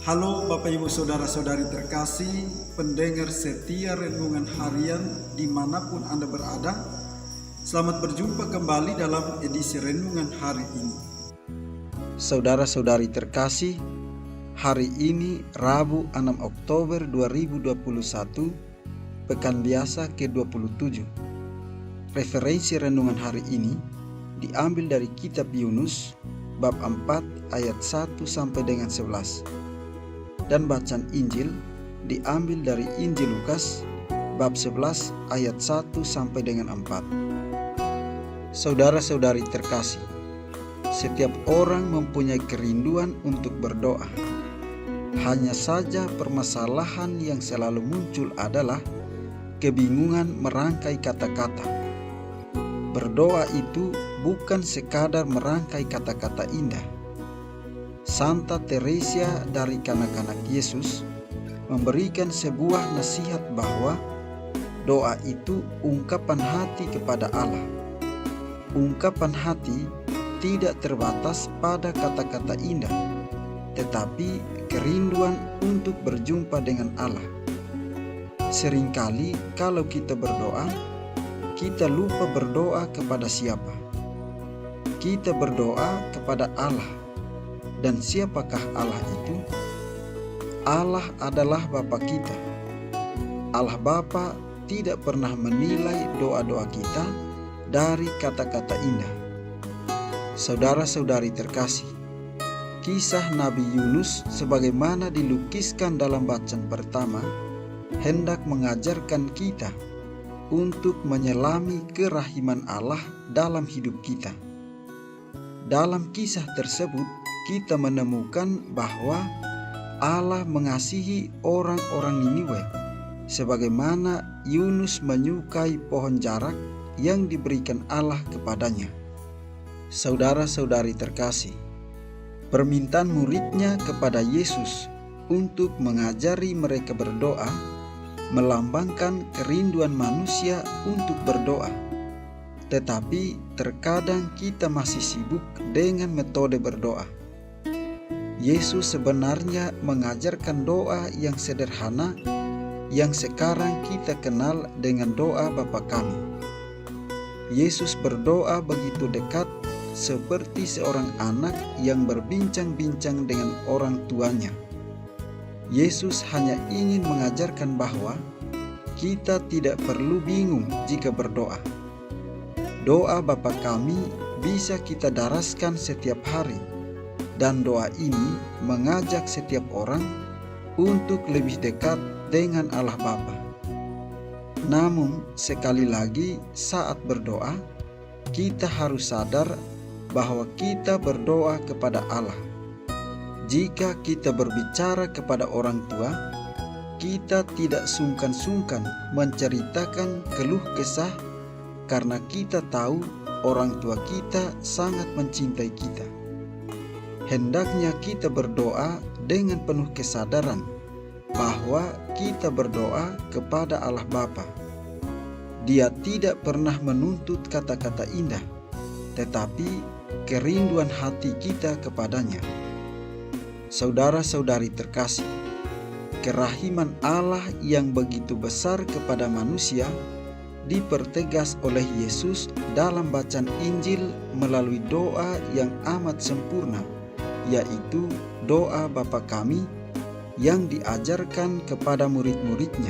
Halo Bapak Ibu Saudara-saudari terkasih, pendengar setia Renungan Harian dimanapun Anda berada. Selamat berjumpa kembali dalam edisi Renungan hari ini. Saudara-saudari terkasih, hari ini Rabu 6 Oktober 2021, Pekan Biasa ke-27. Referensi Renungan hari ini diambil dari Kitab Yunus, bab 4 ayat 1 sampai dengan 11. Dan bacaan Injil diambil dari Injil Lukas bab 11 ayat 1 sampai dengan 4. Saudara-saudari terkasih, setiap orang mempunyai kerinduan untuk berdoa. Hanya saja permasalahan yang selalu muncul adalah kebingungan merangkai kata-kata. Berdoa itu bukan sekadar merangkai kata-kata indah. Santa Teresia dari kanak-kanak Yesus memberikan sebuah nasihat bahwa doa itu ungkapan hati kepada Allah. Ungkapan hati tidak terbatas pada kata-kata indah, tetapi kerinduan untuk berjumpa dengan Allah. Seringkali kalau kita berdoa, kita lupa berdoa kepada siapa. Kita berdoa kepada Allah. Dan siapakah Allah itu? Allah adalah Bapa kita. Allah Bapa tidak pernah menilai doa-doa kita dari kata-kata indah. Saudara-saudari terkasih, kisah Nabi Yunus sebagaimana dilukiskan dalam bacaan pertama hendak mengajarkan kita untuk menyelami kerahiman Allah dalam hidup kita. Dalam kisah tersebut, kita menemukan bahwa Allah mengasihi orang-orang Niniwe sebagaimana Yunus menyukai pohon jarak yang diberikan Allah kepadanya. Saudara-saudari terkasih, permintaan muridnya kepada Yesus untuk mengajari mereka berdoa melambangkan kerinduan manusia untuk berdoa. Tetapi terkadang kita masih sibuk dengan metode berdoa. Yesus sebenarnya mengajarkan doa yang sederhana yang sekarang kita kenal dengan doa Bapa Kami. Yesus berdoa begitu dekat seperti seorang anak yang berbincang-bincang dengan orang tuanya. Yesus hanya ingin mengajarkan bahwa kita tidak perlu bingung jika berdoa. Doa Bapa Kami bisa kita daraskan setiap hari. Dan doa ini mengajak setiap orang untuk lebih dekat dengan Allah Bapa. Namun sekali lagi saat berdoa, kita harus sadar bahwa kita berdoa kepada Allah. Jika kita berbicara kepada orang tua, kita tidak sungkan-sungkan menceritakan keluh kesah karena kita tahu orang tua kita sangat mencintai kita. Hendaknya kita berdoa dengan penuh kesadaran bahwa kita berdoa kepada Allah Bapa. Dia tidak pernah menuntut kata-kata indah, tetapi kerinduan hati kita kepadanya. Saudara-saudari terkasih, kerahiman Allah yang begitu besar kepada manusia dipertegas oleh Yesus dalam bacaan Injil melalui doa yang amat sempurna, yaitu doa Bapa Kami yang diajarkan kepada murid-muridnya.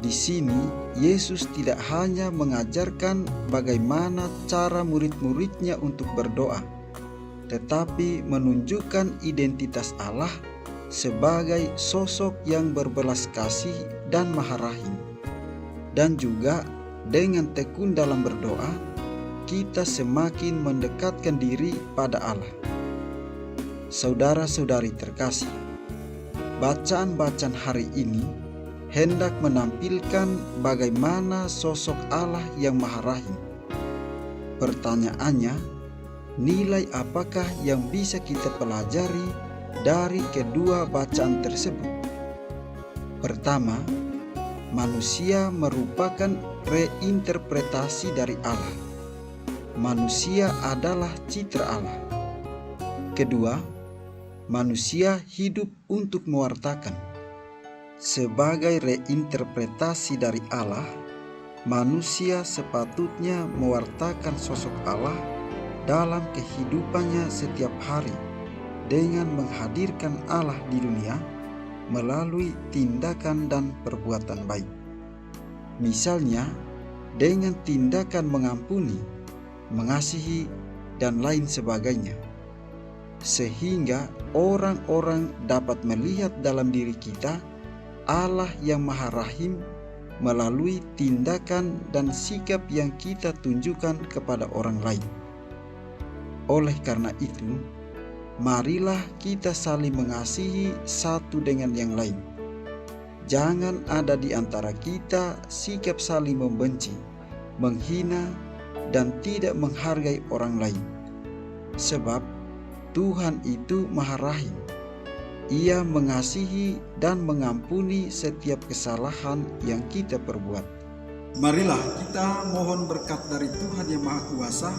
Di sini Yesus tidak hanya mengajarkan bagaimana cara murid-muridnya untuk berdoa, tetapi menunjukkan identitas Allah sebagai sosok yang berbelas kasih dan maha rahim. Dan juga dengan tekun dalam berdoa, kita semakin mendekatkan diri pada Allah. Saudara-saudari terkasih, bacaan-bacaan hari ini hendak menampilkan bagaimana sosok Allah yang maha rahim. Pertanyaannya, nilai apakah yang bisa kita pelajari dari kedua bacaan tersebut? Pertama, manusia merupakan reinterpretasi dari Allah. Manusia adalah citra Allah. Kedua, manusia hidup untuk mewartakan. Sebagai reinterpretasi dari Allah, manusia sepatutnya mewartakan sosok Allah dalam kehidupannya setiap hari dengan menghadirkan Allah di dunia melalui tindakan dan perbuatan baik. Misalnya, dengan tindakan mengampuni, mengasihi, dan lain sebagainya, sehingga orang-orang dapat melihat dalam diri kita Allah yang Maha Rahim melalui tindakan dan sikap yang kita tunjukkan kepada orang lain. Oleh karena itu, marilah kita saling mengasihi satu dengan yang lain. Jangan ada di antara kita sikap saling membenci, menghina, dan tidak menghargai orang lain. Sebab Tuhan itu Maha Rahim. Ia mengasihi dan mengampuni setiap kesalahan yang kita perbuat. Marilah kita mohon berkat dari Tuhan yang Maha Kuasa.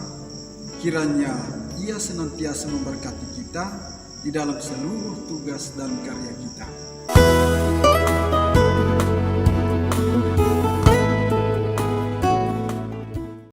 Kiranya Ia senantiasa memberkati kita di dalam seluruh tugas dan karya kita.